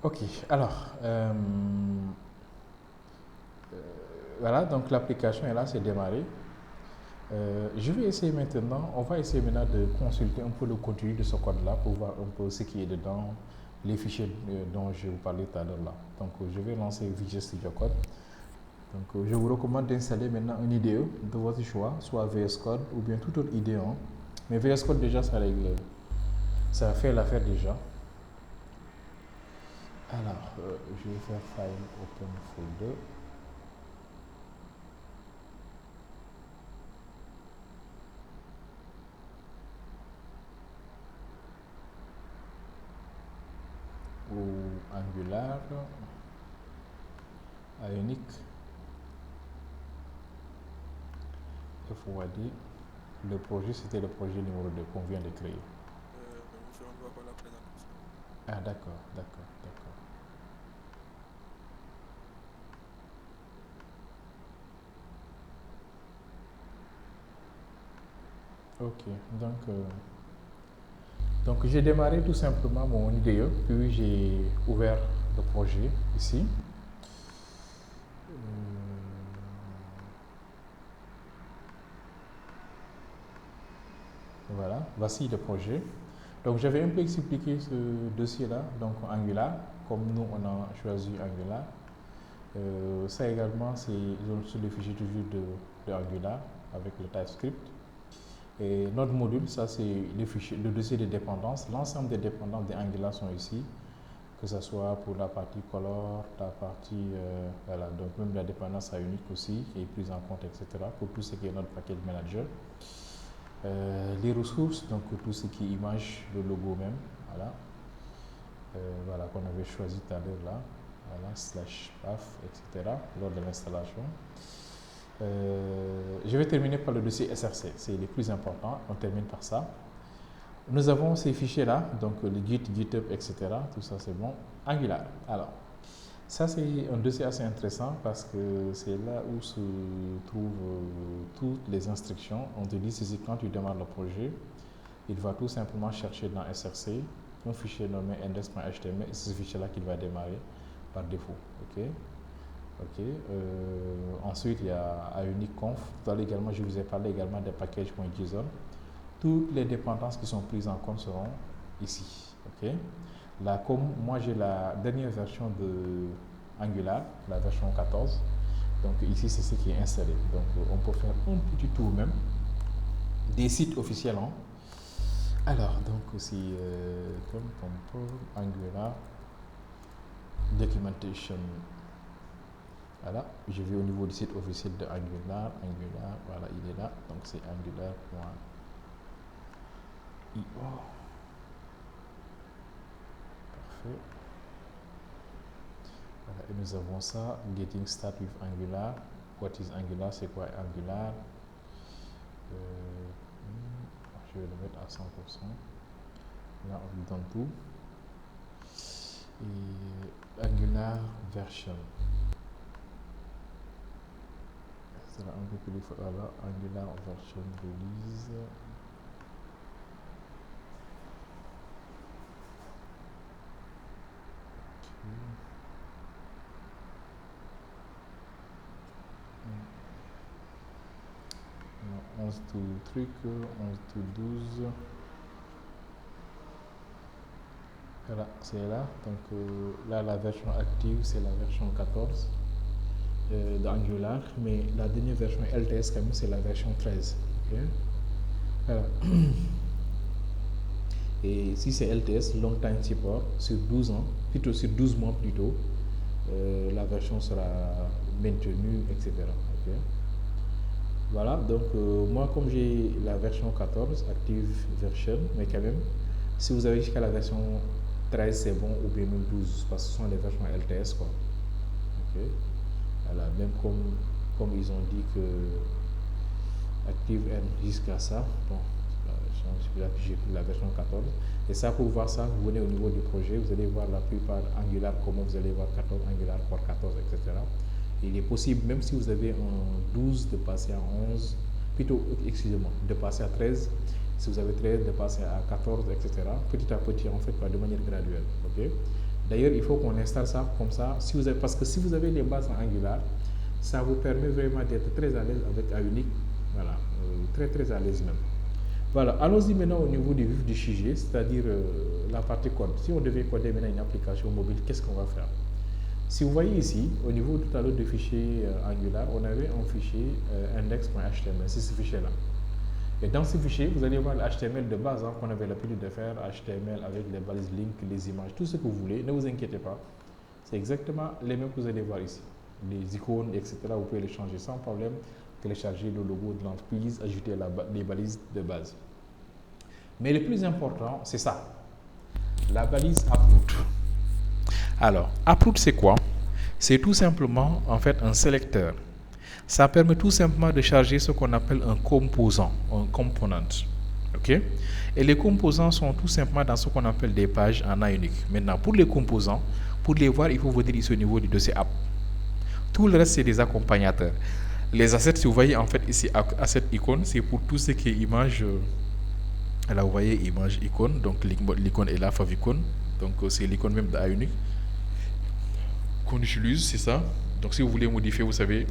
Ok, alors, voilà, donc l'application est là, c'est démarré. Je vais essayer maintenant, on va essayer maintenant de consulter un peu le contenu de ce code-là pour voir un peu ce qui est dedans, les fichiers dont je vous parlais tout à l'heure là. Donc, je vais lancer Visual Studio Code. Donc, je vous recommande d'installer maintenant une IDE de votre choix, soit VS Code ou bien toute autre IDE, hein. Mais VS Code déjà, ça règle, ça fait l'affaire déjà. Alors, je vais faire File Open Folder. Ou Angular, Ionic, FOAD. Le projet, c'était le projet numéro 2 qu'on vient de créer. Mais monsieur, on ne voit pas la présentation. Ah, d'accord, d'accord, d'accord. Ok, donc j'ai démarré tout simplement mon IDE, puis j'ai ouvert le projet ici. Voilà, voici le projet. Donc j'avais un peu expliqué ce dossier-là, donc Angular, comme nous on a choisi Angular. Ça également, c'est sur les fichiers toujours de Angular avec le TypeScript. Et notre module, ça c'est le dossier de dépendance. L'ensemble des dépendances d'Angular sont ici, que ce soit pour la partie color, la partie, voilà, donc même la dépendance à unique aussi est prise en compte, etc. pour tout ce qui est notre package manager. Les ressources, donc tout ce qui est image, le logo même, voilà, voilà qu'on avait choisi tout à l'heure là, voilà, slash path, etc. lors de l'installation. Je vais terminer par le dossier SRC, c'est le plus important, on termine par ça. Nous avons ces fichiers-là, donc le Git, GitHub, etc. Tout ça, c'est bon. Angular. Alors, ça, c'est un dossier assez intéressant parce que c'est là où se trouvent toutes les instructions. On te dit ceci quand tu démarres le projet. Il va tout simplement chercher dans SRC un fichier nommé index.html et c'est ce fichier-là qu'il va démarrer par défaut. Ok. Ok. Ensuite, il y a Ionic.conf. Tout à l'heure également, je vous ai parlé également des packages.json. Toutes les dépendances qui sont prises en compte seront ici. Ok. Là, comme moi j'ai la dernière version de Angular, la version 14, donc ici c'est ce qui est installé. Donc on peut faire un petit tour même des sites officiels, hein. Alors, donc aussi, comme Angular, documentation. Voilà, je vais au niveau du site officiel de Angular, voilà, il est là. Donc c'est angular.io. Parfait. Voilà, et nous avons ça, Getting Started with Angular. What is Angular? C'est quoi Angular? Je vais le mettre à 100%. Là, on lui donne tout. Et Angular version. C'est un peu plus fort. Voilà, Angular version release. Non, 11 to truc, 11 to 12. Voilà, c'est là. Donc là, la version active, c'est la version 14 d'Angular, mais la dernière version LTS, quand même, c'est la version 13. Okay. Voilà. Et si c'est LTS, Long Time Support, sur 12 ans, plutôt sur 12 mois plutôt, la version sera maintenue, etc. Okay. Voilà, donc moi comme j'ai la version 14, Active Version, mais quand même, si vous avez jusqu'à la version 13, c'est bon, ou bien même 12, parce que ce sont les versions LTS, quoi. Okay. Voilà, même comme ils ont dit que Active N jusqu'à ça, bon, j'ai pris la version 14. Et ça, pour voir ça, vous venez au niveau du projet, vous allez voir la plupart Angular, comment vous allez voir 14, Angular pour 14, etc. Et il est possible, même si vous avez un 12, de passer à 11, plutôt, excusez-moi, de passer à 13. Si vous avez 13, de passer à 14, etc. Petit à petit, en fait, de manière graduelle. Okay. D'ailleurs, il faut qu'on installe ça comme ça, parce que si vous avez les bases en Angular, ça vous permet vraiment d'être très à l'aise avec Ionic. Voilà, très très à l'aise même. Voilà, allons-y maintenant au niveau du vif du sujet, c'est-à-dire la partie code. Si on devait coder maintenant une application mobile, qu'est-ce qu'on va faire? Si vous voyez ici, au niveau tout à l'heure du fichier Angular, on avait un fichier index.html, c'est ce fichier-là. Et dans ce fichier, vous allez voir l'HTML de base qu'on avait l'habitude de faire, HTML avec les balises link, les images, tout ce que vous voulez. Ne vous inquiétez pas, c'est exactement les mêmes que vous allez voir ici. Les icônes, etc., vous pouvez les changer sans problème, télécharger le logo de l'entreprise, ajouter les balises de base. Mais le plus important, c'est ça, la balise Uproot. Alors, Uproot, c'est quoi? C'est tout simplement, en fait, un sélecteur. Ça permet tout simplement de charger ce qu'on appelle un composant, un component. OK? Et les composants sont tout simplement dans ce qu'on appelle des pages en Ionic. Maintenant, pour les composants, pour les voir, il faut venir ici au niveau du dossier app. Tout le reste, c'est des accompagnateurs. Les assets, si vous voyez en fait ici, asset icône, c'est pour tout ce qui est image. Là, vous voyez image icône, donc l'icône est là, favicon. Donc, c'est l'icône même de Ionic qu'on utilise, c'est ça. Donc, si vous voulez modifier, vous savez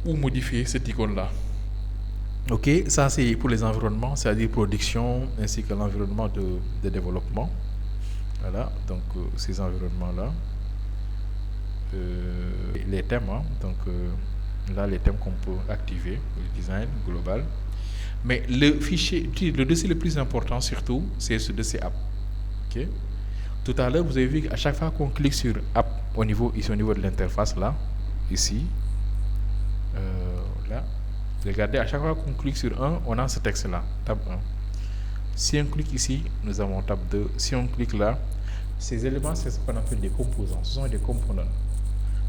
ou modifier cette icône-là. Ok, ça c'est pour les environnements, c'est-à-dire production ainsi que l'environnement de développement. Voilà, donc ces environnements-là. Les thèmes, donc là les thèmes qu'on peut activer, le design global. Mais le fichier, le dossier le plus important surtout, c'est ce dossier app. Ok. Tout à l'heure, vous avez vu qu'à chaque fois qu'on clique sur app ici au niveau de l'interface là, ici. Là, regardez, à chaque fois qu'on clique sur 1, on a ce texte-là, tab 1. Si on clique ici, nous avons tab 2. Si on clique là, ces éléments, c'est ce qu'on appelle des composants. Ce sont des composants.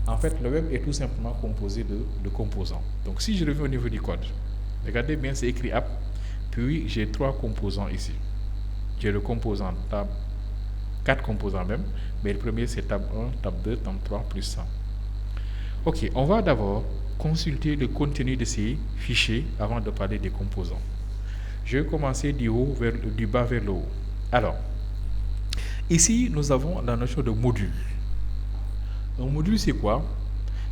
En fait, le web est tout simplement composé de composants. Donc, si je reviens au niveau du code, regardez bien, c'est écrit app, puis j'ai 3 composants ici. J'ai le composant tab, 4 composants même, mais le premier c'est tab 1, tab 2, tab 3, plus 100. Ok, on va d'abord consulter le contenu de ces fichiers avant de parler des composants. Je vais commencer du bas vers le haut. Alors, ici, nous avons la notion de module. Un module, c'est quoi?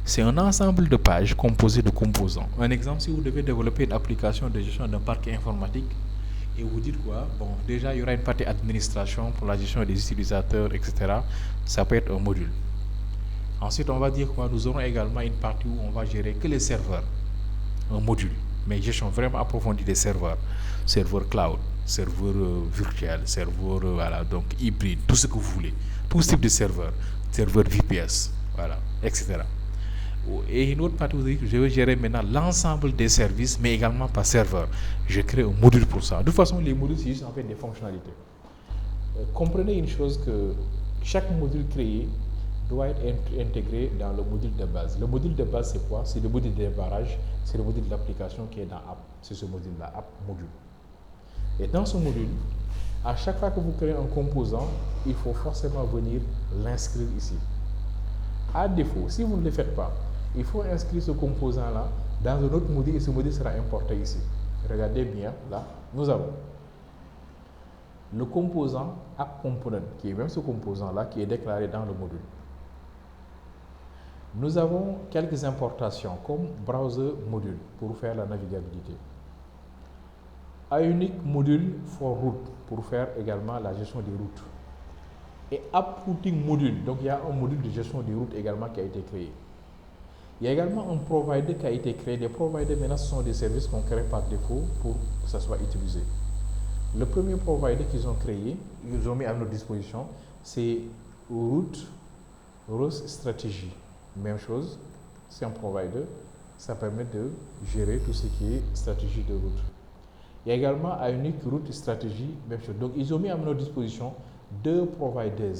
C'est un ensemble de pages composées de composants. Un exemple, si vous devez développer une application de gestion d'un parc informatique, et vous dites quoi? Bon, déjà, il y aura une partie administration pour la gestion des utilisateurs, etc. Ça peut être un module. Ensuite, on va dire quoi? Nous aurons également une partie où on va gérer que les serveurs. Un module. Mais gestion vraiment approfondie des serveurs. Serveur cloud, serveur virtuel, serveur voilà, donc hybride, tout ce que vous voulez. Tout type de serveur. Serveur VPS, voilà, etc. Et une autre partie où je vais gérer maintenant l'ensemble des services, mais également par serveur. Je crée un module pour ça. De toute façon, les modules, c'est juste en fait des fonctionnalités. Comprenez une chose que chaque module créé doit être intégré dans le module de base. Le module de base, c'est quoi? C'est le module de démarrage, c'est le module de l'application qui est dans app. C'est ce module-là, app module. Et dans ce module, à chaque fois que vous créez un composant, il faut forcément venir l'inscrire ici. À défaut, si vous ne le faites pas, il faut inscrire ce composant-là dans un autre module et ce module sera importé ici. Regardez bien, là, nous avons le composant app component, qui est même ce composant-là qui est déclaré dans le module. Nous avons quelques importations comme browser module pour faire la navigabilité. Ionic module for route pour faire également la gestion des routes. Et app routing module, donc il y a un module de gestion des routes également qui a été créé. Il y a également un provider qui a été créé. Les providers maintenant ce sont des services qu'on crée par défaut pour que ça soit utilisé. Le premier provider qu'ils ont créé, ils ont mis à notre disposition, c'est Route Strategy. Même chose, c'est un provider, ça permet de gérer tout ce qui est stratégie de route. Il y a également Ionic Route Strategy, même chose. Donc ils ont mis à notre disposition 2 providers.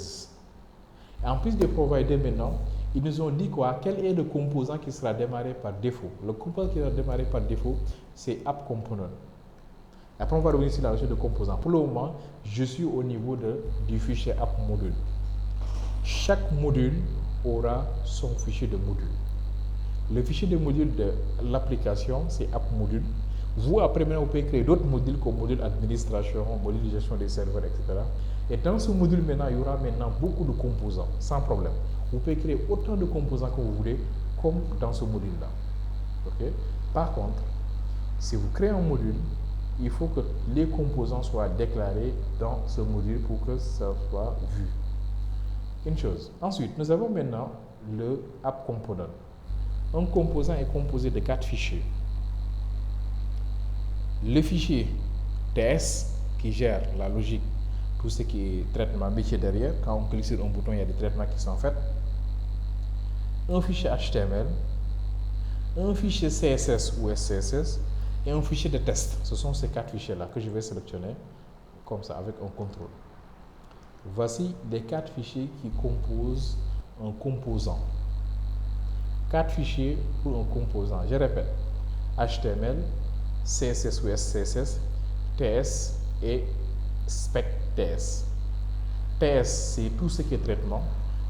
Et en plus des providers maintenant, ils nous ont dit quoi? Quel est le composant qui sera démarré par défaut? Le composant qui sera démarré par défaut, c'est App Component. Après, on va revenir sur la notion de composant. Pour le moment, je suis au niveau du fichier App Module. Chaque module aura son fichier de module. Le fichier de module de l'application, c'est App Module. Vous, après, maintenant, vous pouvez créer d'autres modules comme module administration, module de gestion des serveurs, etc. Et dans ce module, maintenant, il y aura maintenant beaucoup de composants, sans problème. Vous pouvez créer autant de composants que vous voulez, comme dans ce module-là. Okay? Par contre, si vous créez un module, il faut que les composants soient déclarés dans ce module pour que ça soit vu. Une chose. Ensuite, nous avons maintenant le app component. Un composant est composé de 4 fichiers. Le fichier TS qui gère la logique, tout ce qui est traitement métier derrière. Quand on clique sur un bouton, il y a des traitements qui sont faits. Un fichier HTML, un fichier CSS ou SCSS et un fichier de test. Ce sont ces 4 fichiers-là que je vais sélectionner comme ça avec un contrôle. Voici les 4 fichiers qui composent un composant. 4 fichiers pour un composant. Je répète, HTML, CSS ou SCSS, TS et spec TS. TS, c'est tout ce qui est traitement.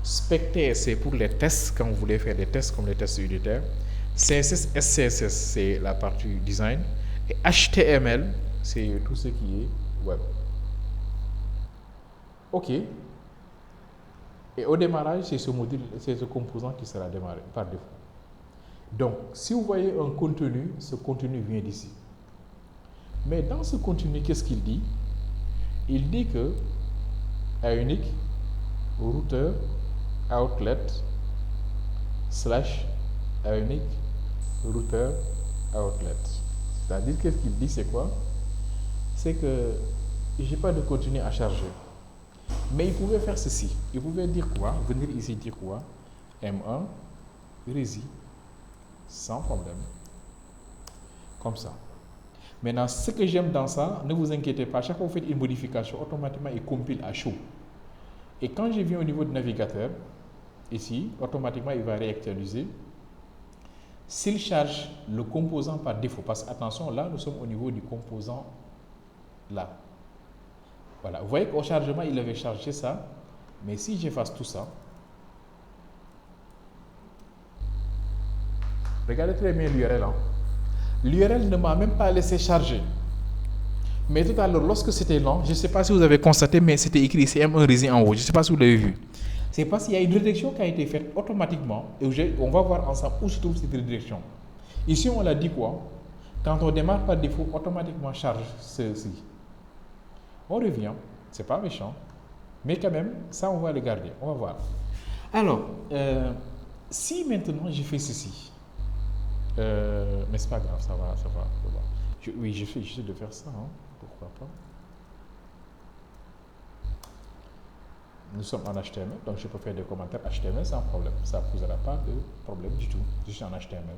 Spec TS, c'est pour les tests, quand vous voulez faire des tests comme les tests unitaires. CSS, SCSS, c'est la partie design. Et HTML, c'est tout ce qui est web. OK. Et au démarrage, c'est ce module, c'est ce composant qui sera démarré par défaut. Donc, si vous voyez un contenu, ce contenu vient d'ici. Mais dans ce contenu, qu'est-ce qu'il dit? Il dit que A unique, routeur, outlet, / A unique, routeur, outlet. C'est-à-dire, qu'est-ce qu'il dit? C'est quoi? C'est que je n'ai pas de contenu à charger. Mais il pouvait faire ceci. Il pouvait dire quoi? Venir ici dire quoi? M1, Resi, sans problème. Comme ça. Maintenant, ce que j'aime dans ça, ne vous inquiétez pas, chaque fois que vous faites une modification, automatiquement, il compile à chaud. Et quand je viens au niveau du navigateur, ici, automatiquement, il va réactualiser. S'il charge le composant par défaut, parce que attention, là, nous sommes au niveau du composant là. Voilà, vous voyez qu'au chargement, il avait chargé ça, mais si j'efface tout ça, regardez très bien l'URL. Hein. L'URL ne m'a même pas laissé charger. Mais tout à l'heure, lorsque c'était lent, je ne sais pas si vous avez constaté, mais c'était écrit ici M1 Resi en haut. Je ne sais pas si vous l'avez vu. C'est parce qu'il y a une redirection qui a été faite automatiquement, et on va voir ensemble où se trouve cette redirection. Ici, on l'a dit quoi? Quand on démarre par défaut, automatiquement charge ceci. On revient, c'est pas méchant, mais quand même, ça on va le garder, on va voir. Alors, si maintenant je fais ceci, mais c'est pas grave, ça va. Oui, je fais juste de faire ça, hein, pourquoi pas. Nous sommes en HTML, donc je peux faire des commentaires HTML sans problème, ça ne posera pas de problème du tout, je suis en HTML.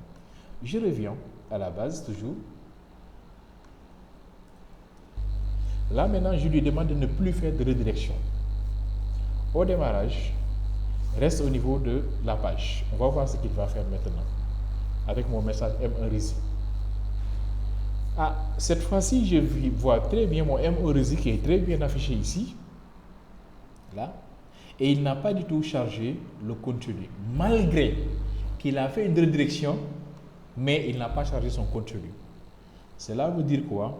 Je reviens à la base toujours. Là, maintenant, je lui demande de ne plus faire de redirection. Au démarrage, reste au niveau de la page. On va voir ce qu'il va faire maintenant. Avec mon message M1 Resi. Ah, cette fois-ci, je vois très bien mon M1 Resi qui est très bien affiché ici. Là. Et il n'a pas du tout chargé le contenu. Malgré qu'il a fait une redirection, mais il n'a pas chargé son contenu. Cela veut dire quoi?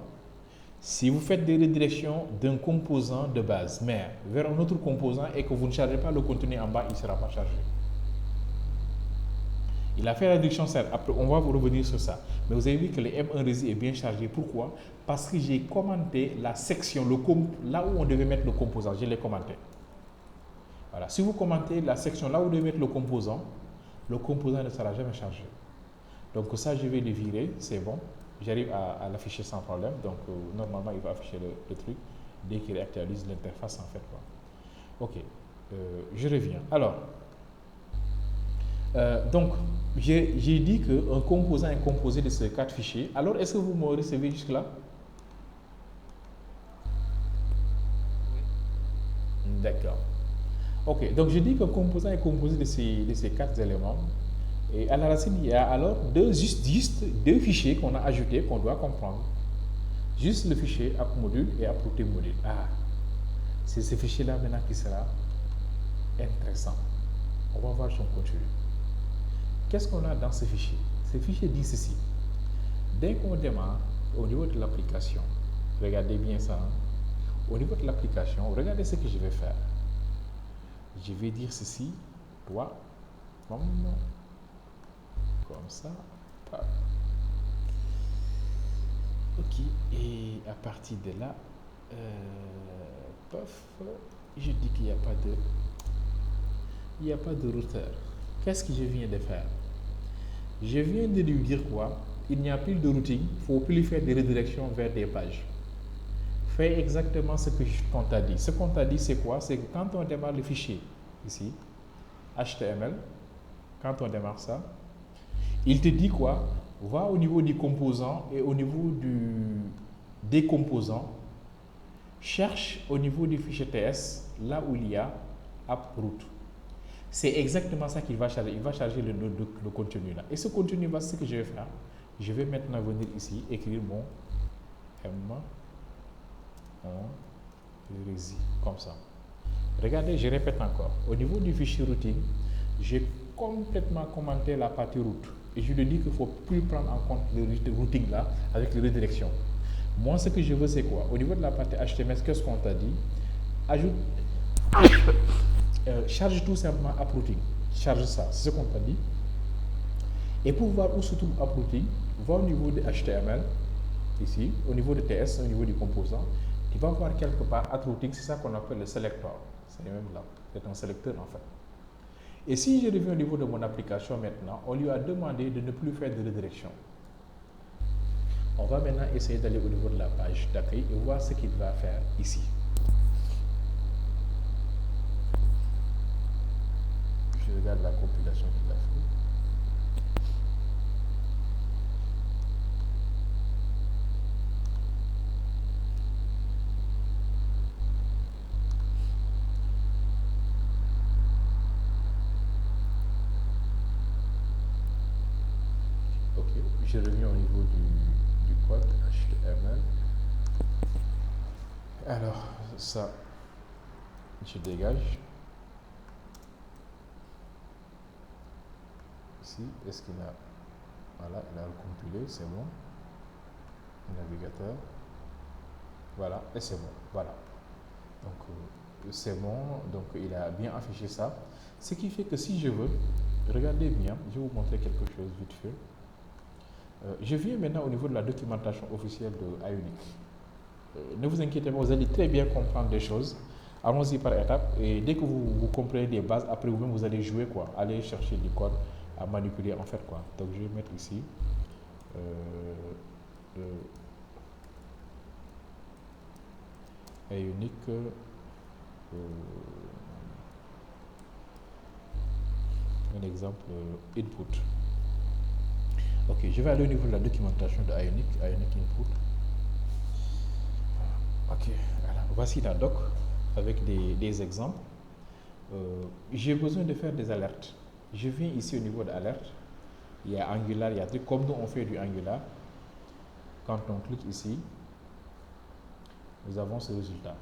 Si vous faites des redirections d'un composant de base mère vers un autre composant et que vous ne chargez pas le contenu en bas, il ne sera pas chargé. Il a fait la redirection, après on va vous revenir sur ça. Mais vous avez vu que le M1 Resi est bien chargé. Pourquoi? Parce que j'ai commenté la section, là où on devait mettre le composant, je l'ai commenté. Voilà. Si vous commentez la section là où vous devez mettre le composant ne sera jamais chargé. Donc ça, je vais le virer, c'est bon. J'arrive à l'afficher sans problème, donc normalement il va afficher le truc dès qu'il réactualise l'interface en fait. Quoi. Ok, je reviens. Alors, donc j'ai dit qu'un composant est composé de ces 4 fichiers. Alors, est-ce que vous me recevez jusque-là? D'accord. Ok, donc je dis qu'un composant est composé de ces 4 éléments. Et à la racine, il y a alors juste deux fichiers qu'on a ajoutés, qu'on doit comprendre. Juste le fichier app module et app routing module. Ah, c'est ce fichier-là maintenant qui sera intéressant. On va voir son contenu. Qu'est-ce qu'on a dans ce fichier? Ce fichier dit ceci. Dès qu'on démarre, au niveau de l'application, regardez bien ça, hein. Au niveau de l'application, regardez ce que je vais faire. Je vais dire ceci, toi, comme ça. Ok, et à partir de là, pof, je dis qu'il n'y a pas de, routeur. Qu'est-ce que je viens de faire? Je viens de lui dire quoi? Il n'y a plus de routing, il ne faut plus faire des redirections vers des pages. Fais exactement ce qu'on t'a dit. Ce qu'on t'a dit, c'est quoi? C'est que quand on démarre le fichier, ici, HTML, quand on démarre ça, il te dit quoi? Va au niveau du composant et au niveau des composants, cherche au niveau du fichier TS, là où il y a AppRoot. C'est exactement ça qu'il va charger. Il va charger le contenu là. Et ce contenu, c'est ce que je vais faire. Je vais maintenant venir ici, écrire mon M1 comme ça. Regardez, je répète encore. Au niveau du fichier routing, j'ai complètement commenté la partie route. Et je lui dis qu'il ne faut plus prendre en compte le routing là avec les redirections. Moi, ce que je veux, c'est quoi? Au niveau de la partie HTML, qu'est-ce qu'on t'a dit? Ajoute, charge tout simplement AppRouting. Charge ça, c'est ce qu'on t'a dit. Et pour voir où se trouve AppRouting, va au niveau de HTML, ici, au niveau de TS, au niveau du composant, tu vas voir quelque part AppRouting, c'est ça qu'on appelle le selector. C'est même là, c'est un sélecteur en fait. Et si je reviens au niveau de mon application maintenant, on lui a demandé de ne plus faire de redirection. On va maintenant essayer d'aller au niveau de la page d'accueil et voir ce qu'il va faire ici. Je regarde la compilation qu'il a fait. Ok, je reviens au niveau du code HTML. Alors, ça, je dégage. Ici, est-ce qu'il a... Voilà, il a recompilé, c'est bon. Navigateur. Voilà, et c'est bon. Voilà. Donc, c'est bon. Donc, il a bien affiché ça. Ce qui fait que si je veux, regardez bien, je vais vous montrer quelque chose vite fait. Je viens maintenant au niveau de la documentation officielle de Ionic. Ne vous inquiétez pas, vous allez très bien comprendre des choses. Allons-y par étapes. Et dès que vous comprenez des bases, après vous-même, vous allez jouer quoi. Aller chercher du code à manipuler en fait quoi. Donc, je vais mettre ici. Ionic. Un exemple input. Ok, je vais aller au niveau de la documentation de Ionic input. Ok, alors, voici la doc avec des exemples. J'ai besoin de faire des alertes. Je viens ici au niveau de alerte. Il y a Angular, il y a truc comme nous on fait du Angular. Quand on clique ici, nous avons ce résultat.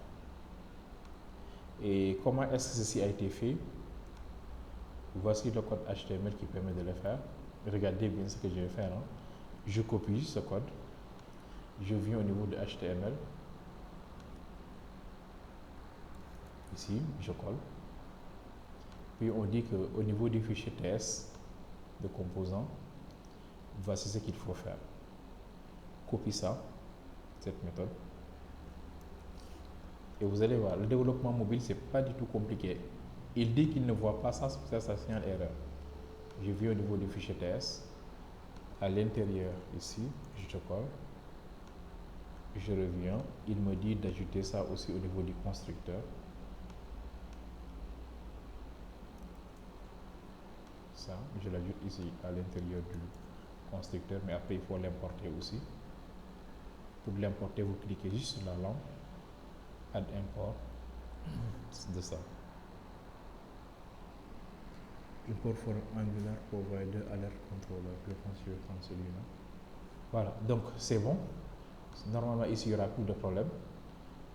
Et comment est-ce que ceci a été fait? Voici le code HTML qui permet de le faire. Regardez bien ce que je vais faire. Hein. Je copie ce code. Je viens au niveau de HTML. Ici, je colle. Puis on dit qu'au niveau du fichier TS de composants, voici ce qu'il faut faire. Copie ça, cette méthode. Et vous allez voir, le développement mobile, c'est pas du tout compliqué. Il dit qu'il ne voit pas ça, c'est ça signale erreur. Je viens au niveau du fichier TS. À l'intérieur, ici, je colle. Je reviens. Il me dit d'ajouter ça aussi au niveau du constructeur. Ça, je l'ajoute ici à l'intérieur du constructeur, mais après il faut l'importer aussi. Pour l'importer, vous cliquez juste sur la lampe, add import, de ça. Import for Angular provider alert controller. Je pense que je vais prendre celui-là. Voilà, donc c'est bon. Normalement ici il n'y aura plus de problème.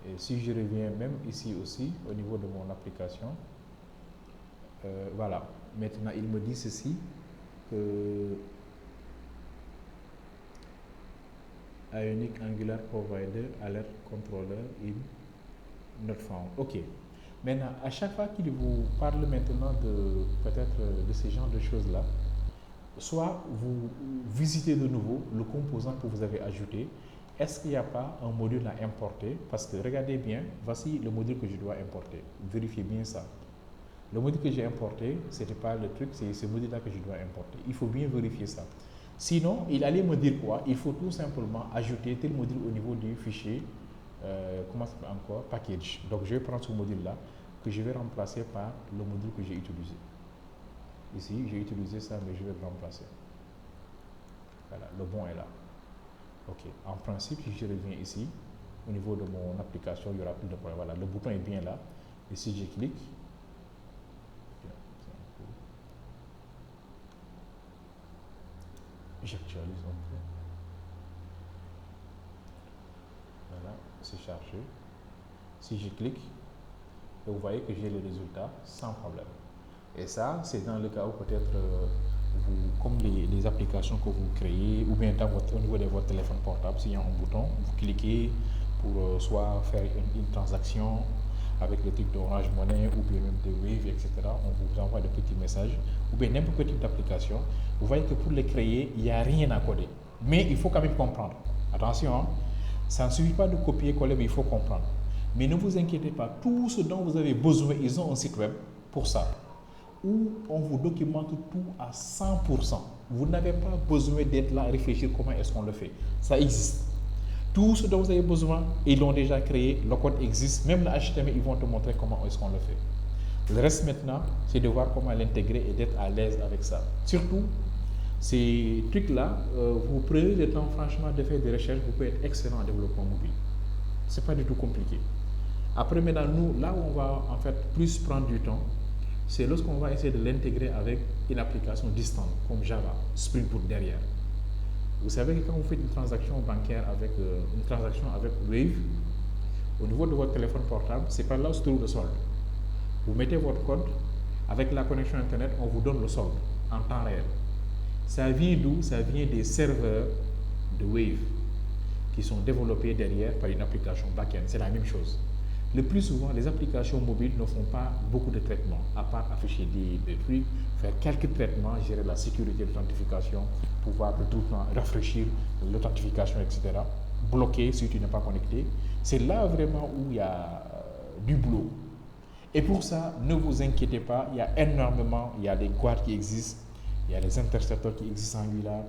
Et si je reviens même ici aussi au niveau de mon application, voilà. Maintenant il me dit ceci que Ionic Angular Provider Alert Controller in not found. Ok. Maintenant, à chaque fois qu'il vous parle maintenant de peut-être de ce genre de choses-là, soit vous visitez de nouveau le composant que vous avez ajouté. Est-ce qu'il n'y a pas un module à importer? Parce que regardez bien, voici le module que je dois importer. Vérifiez bien ça. Le module que j'ai importé, ce n'était pas le truc, c'est ce module-là que je dois importer. Il faut bien vérifier ça. Sinon, il allait me dire quoi? Il faut tout simplement ajouter tel module au niveau du fichier, comment ça s'appelle encore? Package. Donc, je vais prendre ce module-là que je vais remplacer par le module que j'ai utilisé. Ici, j'ai utilisé ça, mais je vais le remplacer. Voilà, le bon est là. Ok, en principe, si je reviens ici, au niveau de mon application, il n'y aura plus de problème. Voilà, le bouton est bien là. Et si je clique, j'actualise un peu. Voilà, c'est chargé. Si je clique, vous voyez que j'ai les résultats sans problème. Et ça, c'est dans le cas où peut-être comme les applications que vous créez, ou bien au niveau de votre téléphone portable, s'il y a un bouton, vous cliquez pour soit faire une transaction avec le truc d'Orange Money ou bien même de Wave, etc. On vous envoie des petits messages, ou bien n'importe quel type d'application. Vous voyez que pour les créer, il n'y a rien à coder. Mais il faut quand même comprendre. Attention, hein, ça ne suffit pas de copier-coller, mais il faut comprendre. Mais ne vous inquiétez pas, tout ce dont vous avez besoin, ils ont un site web pour ça, où on vous documente tout à 100%. Vous n'avez pas besoin d'être là à réfléchir comment est-ce qu'on le fait. Ça existe. Tout ce dont vous avez besoin, ils l'ont déjà créé, le code existe. Même le HTML, ils vont te montrer comment est-ce qu'on le fait. Le reste maintenant, c'est de voir comment l'intégrer et d'être à l'aise avec ça. Surtout, ces trucs-là, vous prenez le temps franchement de faire des recherches, vous pouvez être excellent en développement mobile. C'est pas du tout compliqué. Après maintenant, nous, là où on va en fait plus prendre du temps, c'est lorsqu'on va essayer de l'intégrer avec une application distante, comme Java, Spring Boot derrière. Vous savez que quand vous faites une transaction bancaire avec une transaction avec Wave, au niveau de votre téléphone portable, c'est par là où se trouve le solde. Vous mettez votre code, avec la connexion Internet, on vous donne le solde en temps réel. Ça vient d'où? Ça vient des serveurs de Wave qui sont développés derrière par une application back-end. C'est la même chose. Le plus souvent, les applications mobiles ne font pas beaucoup de traitements, à part afficher des trucs, faire quelques traitements, gérer la sécurité, l'authentification, pouvoir tout le temps rafraîchir l'authentification, etc. Bloquer si tu n'es pas connecté. C'est là vraiment où il y a du boulot. Et pour ça, ne vous inquiétez pas, il y a énormément, il y a des guards qui existent, il y a les intercepteurs qui existent en Angular.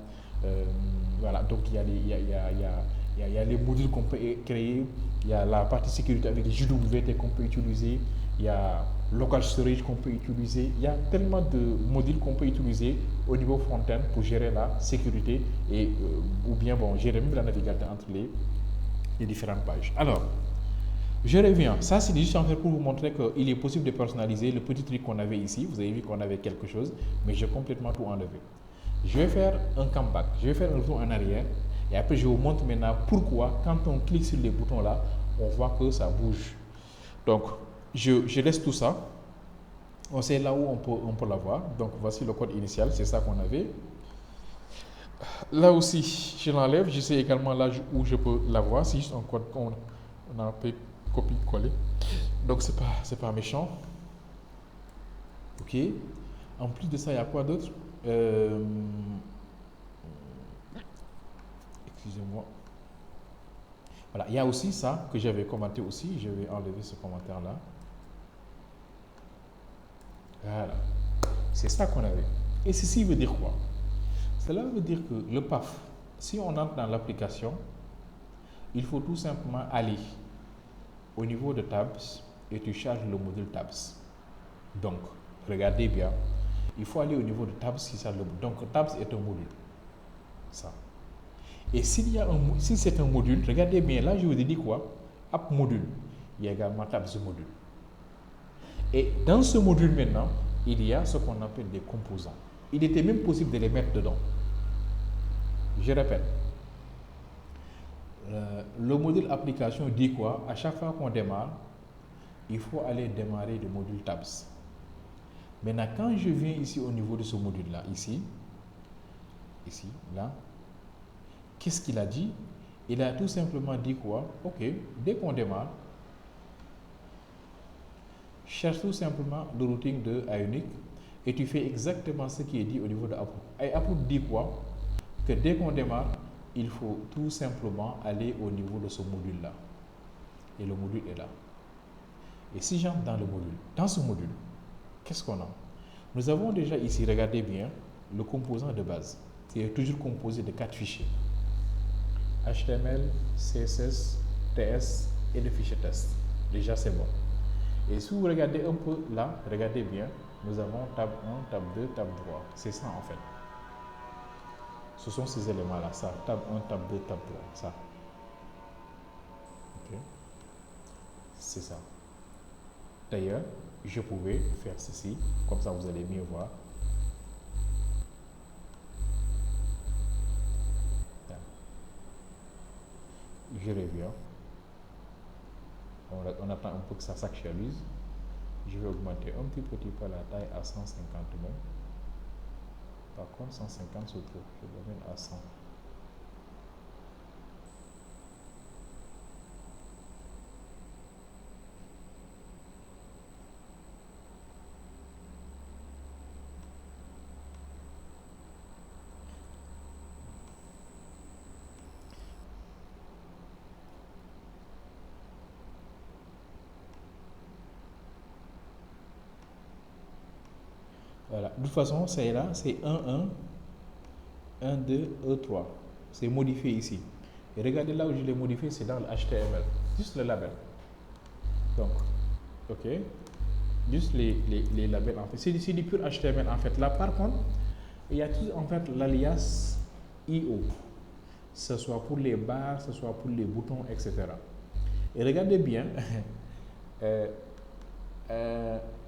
Voilà, donc il y a les modules qu'on peut créer, il y a la partie sécurité avec les JWT qu'on peut utiliser, il y a local storage qu'on peut utiliser, il y a tellement de modules qu'on peut utiliser au niveau front-end pour gérer la sécurité et ou bien bon, gérer même la navigation entre les différentes pages. Alors, je reviens. Ça, c'est juste en fait pour vous montrer qu'il est possible de personnaliser le petit truc qu'on avait ici. Vous avez vu qu'on avait quelque chose, mais j'ai complètement tout enlevé. Je vais faire un comeback, je vais faire un retour en arrière et après je vous montre maintenant pourquoi quand on clique sur les boutons là, on voit que ça bouge. Donc, je laisse tout ça. On sait là où on peut l'avoir. Donc, voici le code initial, c'est ça qu'on avait. Là aussi, je l'enlève. Je sais également là où je peux l'avoir. C'est juste un code qu'on a fait copier-coller. Donc, c'est pas méchant. Ok. En plus de ça, il y a quoi d'autre? Excusez-moi. Voilà, il y a aussi ça que j'avais commenté aussi. Je vais enlever ce commentaire-là. Voilà. C'est ça qu'on avait. Et ceci veut dire quoi? Cela veut dire que le PAF, si on entre dans l'application, il faut tout simplement aller au niveau de Tabs et tu charges le module Tabs. Donc, regardez bien. Il faut aller au niveau de Tabs qui charge le module. Donc, Tabs est un module. Ça. Et si c'est un module, regardez bien, là je vous ai dit quoi? App module. Il y a également Tabs module. Et dans ce module maintenant, il y a ce qu'on appelle des composants. Il était même possible de les mettre dedans. Je répète. Le module application dit quoi? À chaque fois qu'on démarre, il faut aller démarrer le module Tabs. Maintenant, quand je viens ici au niveau de ce module-là, ici, là, qu'est-ce qu'il a dit? Il a tout simplement dit quoi? Ok, dès qu'on démarre, cherche tout simplement le routing de A unique et tu fais exactement ce qui est dit au niveau de Apple. Et Apple dit quoi? Que dès qu'on démarre, il faut tout simplement aller au niveau de ce module-là. Et le module est là. Et si j'entre dans ce module, qu'est-ce qu'on a? Nous avons déjà ici, regardez bien, le composant de base, qui est toujours composé de 4 fichiers. HTML, CSS, TS et de fichiers test. Déjà, c'est bon. Et si vous regardez un peu là, regardez bien, nous avons tab 1, tab 2, tab 3. C'est ça en fait. Ce sont ces éléments-là, ça. Tab 1, tab 2, tab 3, ça. Ok. C'est ça. D'ailleurs, je pouvais faire ceci, comme ça vous allez mieux voir. Je reviens. On attend un peu que ça s'actualise. Je vais augmenter un petit peu la taille à 150 même. Par contre, 150 se trouve. Je vais mettre à 100. Voilà. De toute façon, c'est là, c'est 1, 1, 1, 2, E3. C'est modifié ici. Et regardez là où je l'ai modifié, c'est dans le HTML. Juste le label. Donc, ok. Juste les labels en fait. C'est du pur HTML en fait. Là, par contre, il y a tout en fait l'alias IO. Que ce soit pour les barres, que ce soit pour les boutons, etc. Et regardez bien.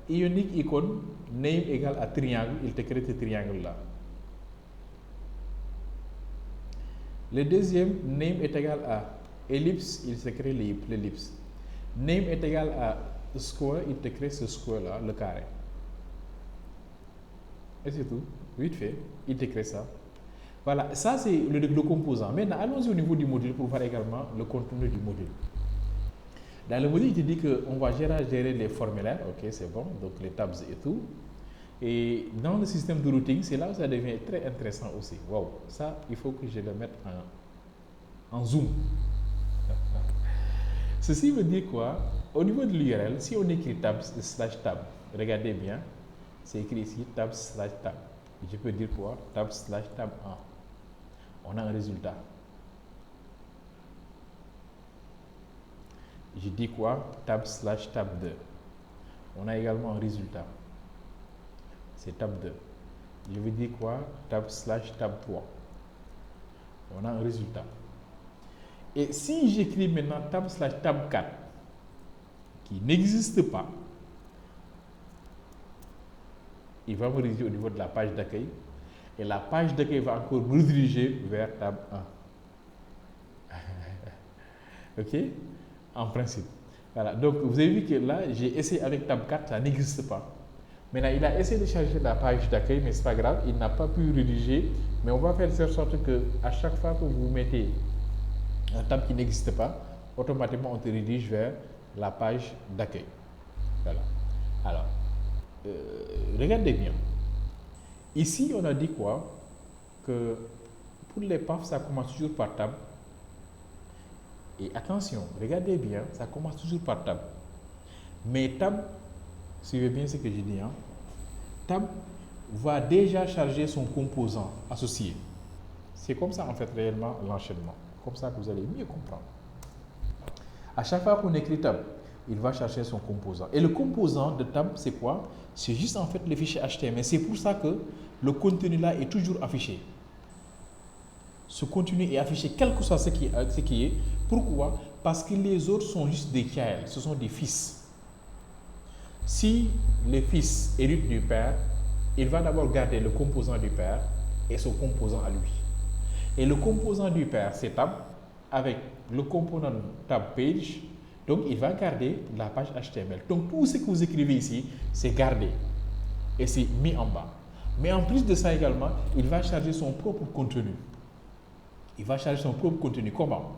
Ionic icône, name égale à triangle, il te crée ce triangle là. Le deuxième, name est égal à ellipse, il se crée l'ellipse. Name est égal à square, il te crée ce square là, le carré. Et c'est tout, vite fait, il te crée ça. Voilà, ça c'est le composant. Maintenant, allons-y au niveau du module pour voir également le contenu du module. Dans le module, il te dit qu'on va gérer les formulaires, ok, c'est bon, donc les tabs et tout. Et dans le système de routing, c'est là où ça devient très intéressant aussi. Wow, ça, il faut que je le mette en zoom. Ceci veut dire quoi? Au niveau de l'URL, si on écrit tab/tab, regardez bien, c'est écrit ici tab/tab. Je peux dire quoi? Tab/tab 1. On a un résultat. Je dis quoi? Tab/tab 2. On a également un résultat. C'est tab 2. Je veux dire quoi? Tab/tab 3. On a un résultat. Et si j'écris maintenant tab/tab 4, qui n'existe pas, il va me rediriger au niveau de la page d'accueil. Et la page d'accueil va encore me rediriger vers tab 1. Ok? En principe. Voilà. Donc, vous avez vu que là, j'ai essayé avec tab 4, ça n'existe pas. Maintenant, il a essayé de charger la page d'accueil, mais ce n'est pas grave, il n'a pas pu rédiger. Mais on va faire de sorte que à chaque fois que vous mettez un tab qui n'existe pas, automatiquement on te rédige vers la page d'accueil. Voilà. Alors, regardez bien. Ici, on a dit quoi? Que pour les paths, ça commence toujours par tab. Et attention, regardez bien, ça commence toujours par tab. Mais tab, suivez bien ce que je dis, hein, tab va déjà charger son composant associé. C'est comme ça en fait réellement l'enchaînement. Comme ça que vous allez mieux comprendre. À chaque fois qu'on écrit tab, il va chercher son composant. Et le composant de tab, c'est quoi? C'est juste en fait le fichier HTML. C'est pour ça que le contenu là est toujours affiché. Ce contenu est affiché quel que soit ce qui est. Pourquoi? Parce que les autres sont juste des child, ce sont des fils. Si le fils hérite du père, il va d'abord garder le composant du père et son composant à lui. Et le composant du père, c'est tab, avec le composant tab page, donc il va garder la page HTML. Donc tout ce que vous écrivez ici, c'est gardé et c'est mis en bas. Mais en plus de ça également, il va charger son propre contenu. Il va charger son propre contenu. Comment?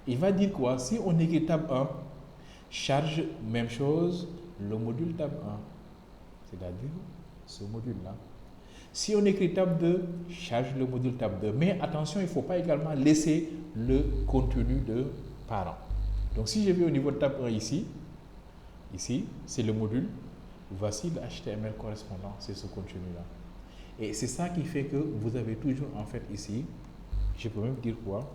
Il va dire quoi? Si on écrit tab 1, charge, même chose, le module tab 1, c'est-à-dire ce module-là. Si on écrit tab 2, charge le module tab 2. Mais attention, il ne faut pas également laisser le contenu de parent. Donc si je vais au niveau de tab 1 ici, c'est le module. Voici le HTML correspondant, c'est ce contenu-là. Et c'est ça qui fait que vous avez toujours en fait ici, je peux même dire quoi?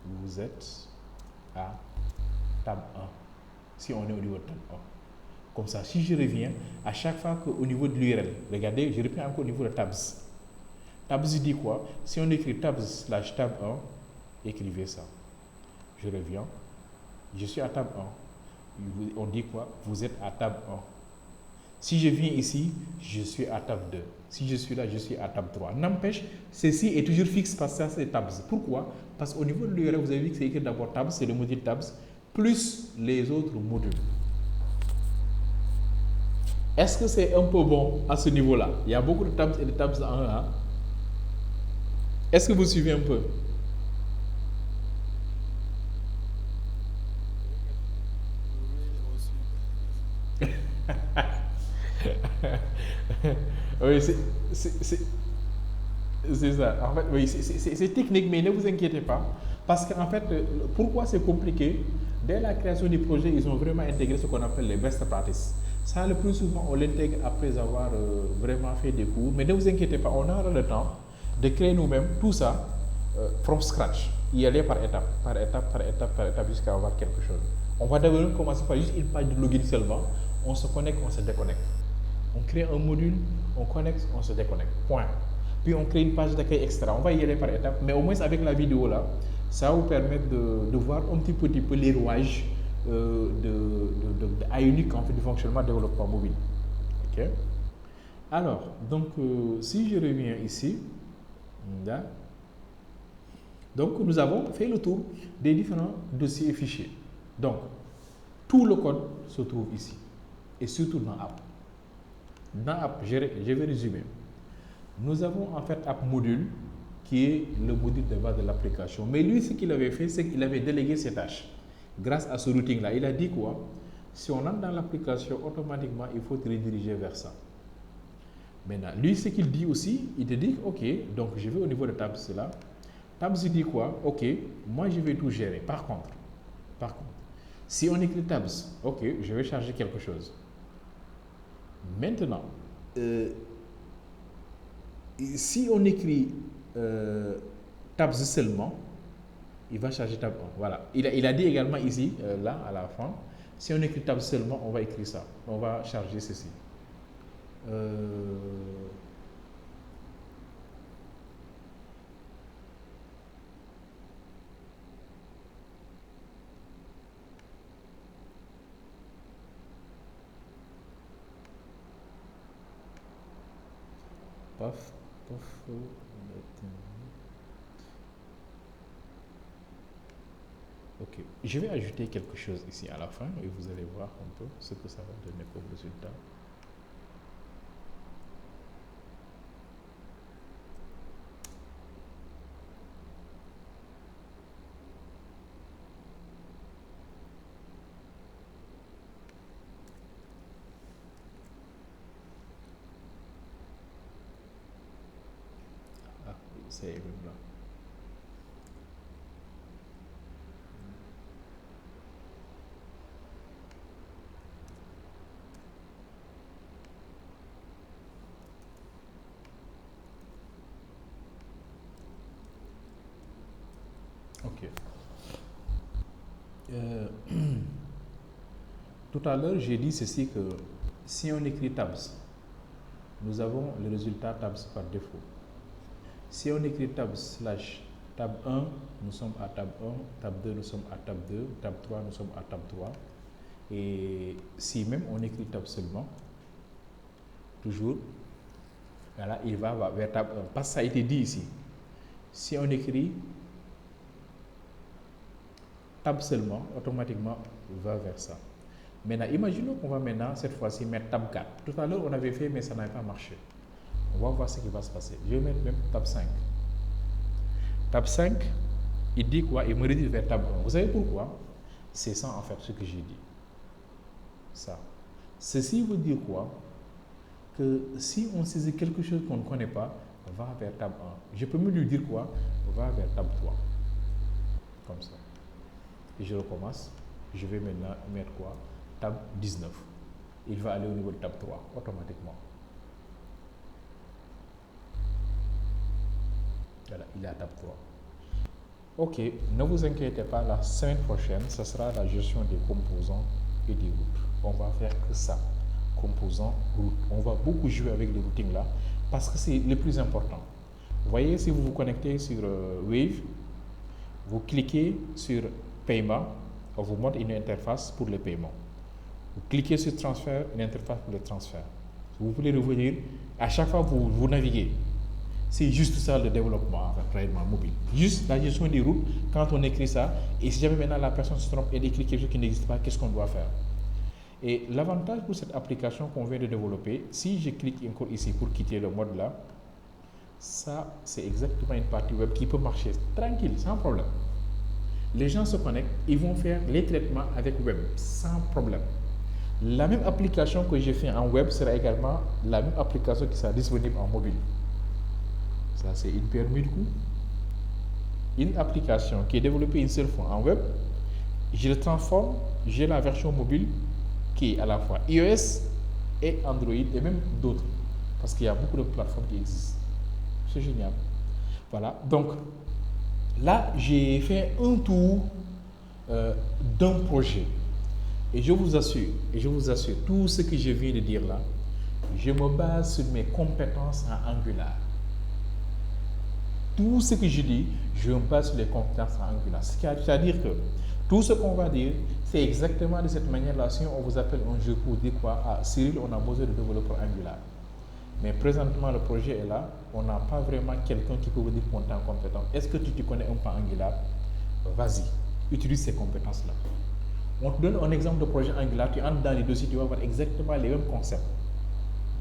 Vous êtes à tab 1. Si on est au niveau de tab 1. Comme ça, si je reviens, à chaque fois qu'au niveau de l'URL, regardez, je reprends encore au niveau de tabs. Tabs dit quoi? Si on écrit tabs/tab 1, écrivez ça. Je reviens, je suis à tab 1. On dit quoi? Vous êtes à tab 1. Si je viens ici, je suis à tab 2. Si je suis là, je suis à tab 3. N'empêche, ceci est toujours fixe parce que ça c'est tabs. Pourquoi? Parce qu'au niveau de l'URL, vous avez vu que c'est écrit d'abord tabs, c'est le module tabs, plus les autres modules. Est-ce que c'est un peu bon à ce niveau-là? Il y a beaucoup de tabs et de tabs en un. Hein? Est-ce que vous suivez un peu? Oui, c'est ça. En fait, oui, c'est technique, mais ne vous inquiétez pas. Parce qu'en fait, pourquoi c'est compliqué? Dès la création du projet, ils ont vraiment intégré ce qu'on appelle les best practices. Ça, le plus souvent, on l'intègre après avoir vraiment fait des cours. Mais ne vous inquiétez pas, on aura le temps de créer nous-mêmes tout ça from scratch. Y aller par étape, par étape, par étape, par étape, jusqu'à avoir quelque chose. On va d'abord commencer par juste une page de login seulement. On se connecte, on se déconnecte. On crée un module, on connecte, on se déconnecte. Point. Puis on crée une page d'accueil extra. On va y aller par étapes, mais au moins avec la vidéo là, ça va vous permettre de voir un petit peu les rouages ionique en fait du fonctionnement de développement mobile. Ok. Alors, donc si je reviens ici, là, donc nous avons fait le tour des différents dossiers et fichiers. Donc, tout le code se trouve ici et surtout dans App. Dans App, je vais résumer. Nous avons en fait App Module qui est le module de base de l'application. Mais lui, ce qu'il avait fait, c'est qu'il avait délégué ses tâches. Grâce à ce routing-là, il a dit quoi? Si on entre dans l'application, automatiquement, il faut te rediriger vers ça. Maintenant, lui, ce qu'il dit aussi, il te dit, OK, donc je vais au niveau de Tabs, là. Tabs, il dit quoi? OK, moi, je vais tout gérer. Par contre, si on écrit Tabs, OK, je vais charger quelque chose. Maintenant, si on écrit tabs seulement, il va charger tab 1. Voilà. Il a dit également ici, là, à la fin, si on écrit tab seulement, on va écrire ça. On va charger ceci. Paf, paf. Ok, je vais ajouter quelque chose ici à la fin et vous allez voir un peu ce que ça va donner comme résultat. Ah, c'est même là. Ok. Tout à l'heure, j'ai dit ceci que si on écrit tabs, nous avons le résultat tabs par défaut. Si on écrit tab 1, nous sommes à tab 1, tab 2, nous sommes à tab 2, tab 3, nous sommes à tab 3. Et si même on écrit tab seulement, toujours, voilà, il va vers tab 1. Parce que ça a été dit ici. Si on écrit tab seulement, automatiquement, il va vers ça. Maintenant, imaginons qu'on va maintenant, cette fois-ci, mettre tab 4. Tout à l'heure, on avait fait, mais ça n'avait pas marché. On va voir ce qui va se passer. Je vais mettre même tab 5. Tab 5, il dit quoi? Il me redirige vers tab 1. Vous savez pourquoi? C'est ça en fait ce que j'ai dit. Ça. Ceci veut dire quoi? Que si on saisit quelque chose qu'on ne connaît pas, va vers tab 1. Je peux même lui dire quoi? Va vers tab 3. Comme ça. Et je recommence. Je vais maintenant mettre quoi? Tab 19. Il va aller au niveau de tab 3 automatiquement. Voilà, il est à tab 3. Ok, ne vous inquiétez pas, la semaine prochaine, ce sera la gestion des composants et des routes. On va faire que ça. Composants, routes. On va beaucoup jouer avec les routings là parce que c'est le plus important. Vous voyez, si vous vous connectez sur Wave, vous cliquez sur paiement, on vous montre une interface pour le paiement. Vous cliquez sur transfert, une interface pour le transfert. Vous voulez revenir, à chaque fois vous naviguez. C'est juste ça le développement réellement mobile. Juste la gestion des routes, quand on écrit ça, et si jamais maintenant la personne se trompe et écrit quelque chose qui n'existe pas, qu'est-ce qu'on doit faire? Et l'avantage pour cette application qu'on vient de développer, si je clique encore ici pour quitter le mode là, ça c'est exactement une partie web qui peut marcher tranquille, sans problème. Les gens se connectent, ils vont faire les traitements avec web, sans problème. La même application que j'ai fait en web sera également la même application qui sera disponible en mobile. Ça, c'est une pierre mille coups. Une application qui est développée une seule fois en web, je le transforme, j'ai la version mobile qui est à la fois iOS et Android et même d'autres. Parce qu'il y a beaucoup de plateformes qui existent. C'est génial. Voilà. Donc, là, j'ai fait un tour d'un projet. Et je vous assure, tout ce que je viens de dire là, je me base sur mes compétences en Angular. Tout ce que je dis, je me base sur les compétences en Angular. C'est-à-dire que tout ce qu'on va dire, c'est exactement de cette manière-là. Si on vous appelle un jeu pour dire quoi? Ah, Cyril, on a besoin de développeurs Angular. Mais présentement, le projet est là. On n'a pas vraiment quelqu'un qui peut vous dire monter en compétence. Est-ce que tu te connais un peu Angular? Vas-y, utilise ces compétences-là. On te donne un exemple de projet Angular. Tu entres dans les dossiers, tu vas voir exactement les mêmes concepts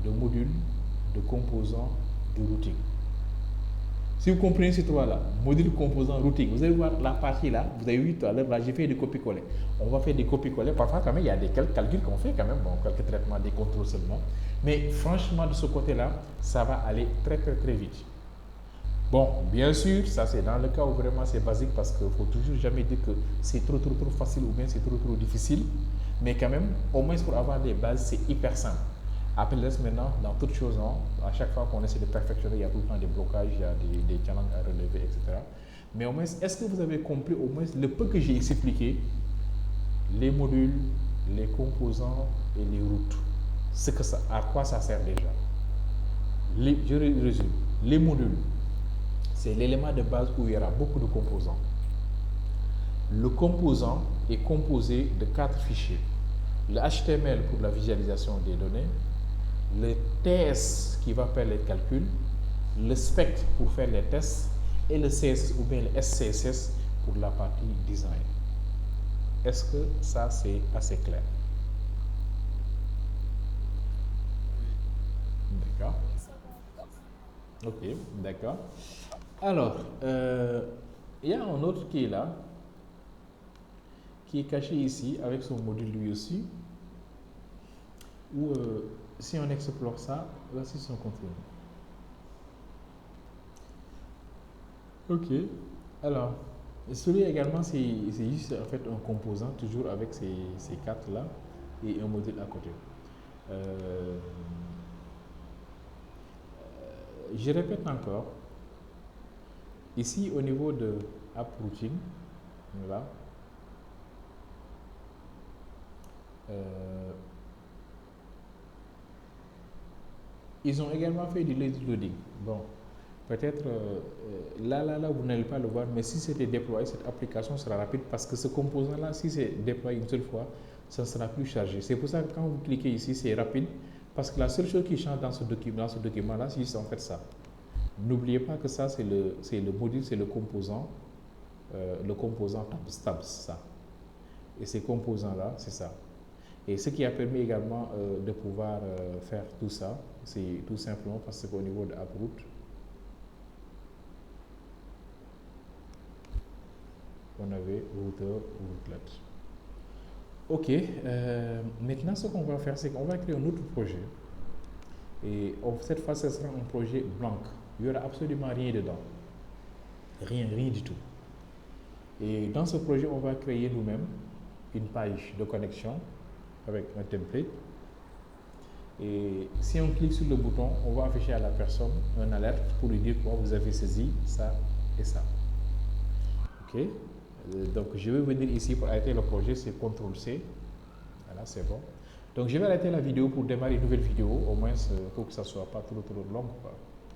de modules, de composants, de routing. Si vous comprenez ces trois-là, module, composant, routing, vous allez voir la partie là, vous avez vu tout à l'heure, là j'ai fait des copier-coller. On va faire des copier-coller, parfois quand même il y a des calculs qu'on fait quand même, bon, quelques traitements, des contrôles seulement. Mais franchement de ce côté-là, ça va aller très vite. Bon, bien sûr, ça c'est dans le cas où vraiment c'est basique parce qu'il ne faut toujours jamais dire que c'est trop facile ou bien c'est trop difficile. Mais quand même, au moins pour avoir des bases, c'est hyper simple. Après, maintenant, dans toutes choses, à chaque fois qu'on essaie de perfectionner, il y a tout le temps des blocages, il y a des challenges à relever, etc. Mais au moins, est-ce que vous avez compris au moins le peu que j'ai expliqué, les modules, les composants et les routes, à quoi ça sert déjà? Je résume. Les modules, c'est l'élément de base où il y aura beaucoup de composants. Le composant est composé de 4 fichiers. Le HTML pour la visualisation des données, le TS qui va faire les calculs, le spec pour faire les tests et le CSS ou bien le SCSS pour la partie design. Est-ce que ça c'est assez clair? D'accord. Ok, d'accord. Alors, il y a un autre qui est là, qui est caché ici avec son module lui aussi, où si on explore ça, voici son contenu. Ok, alors, celui également, c'est juste en fait un composant, toujours avec ces quatre là, et un module à côté. Je répète encore, ici au niveau de App Routing, voilà, ils ont également fait du lazy loading. Bon, peut-être là, vous n'allez pas le voir, mais si c'était déployé, cette application sera rapide parce que ce composant-là, si c'est déployé une seule fois, ça ne sera plus chargé. C'est pour ça que quand vous cliquez ici, c'est rapide parce que la seule chose qui change dans ce document-là, c'est juste en fait ça. N'oubliez pas que ça, c'est le module, c'est le composant tabs, ça. Et ces composants-là, c'est ça. Et ce qui a permis également de pouvoir faire tout ça, c'est tout simplement parce qu'au niveau de AppRoot, on avait routeur ou routelet. Ok, maintenant ce qu'on va faire, c'est qu'on va créer un autre projet. Et cette fois, ce sera un projet blanc. Il n'y aura absolument rien dedans. Rien du tout. Et dans ce projet, on va créer nous-mêmes une page de connexion avec un template. Et si on clique sur le bouton, on va afficher à la personne une alerte pour lui dire que vous avez saisi ça et ça. Ok, donc je vais venir ici pour arrêter le projet, c'est CTRL-C. Voilà, c'est bon. Donc je vais arrêter la vidéo pour démarrer une nouvelle vidéo, au moins pour que ça ne soit pas trop long, quoi.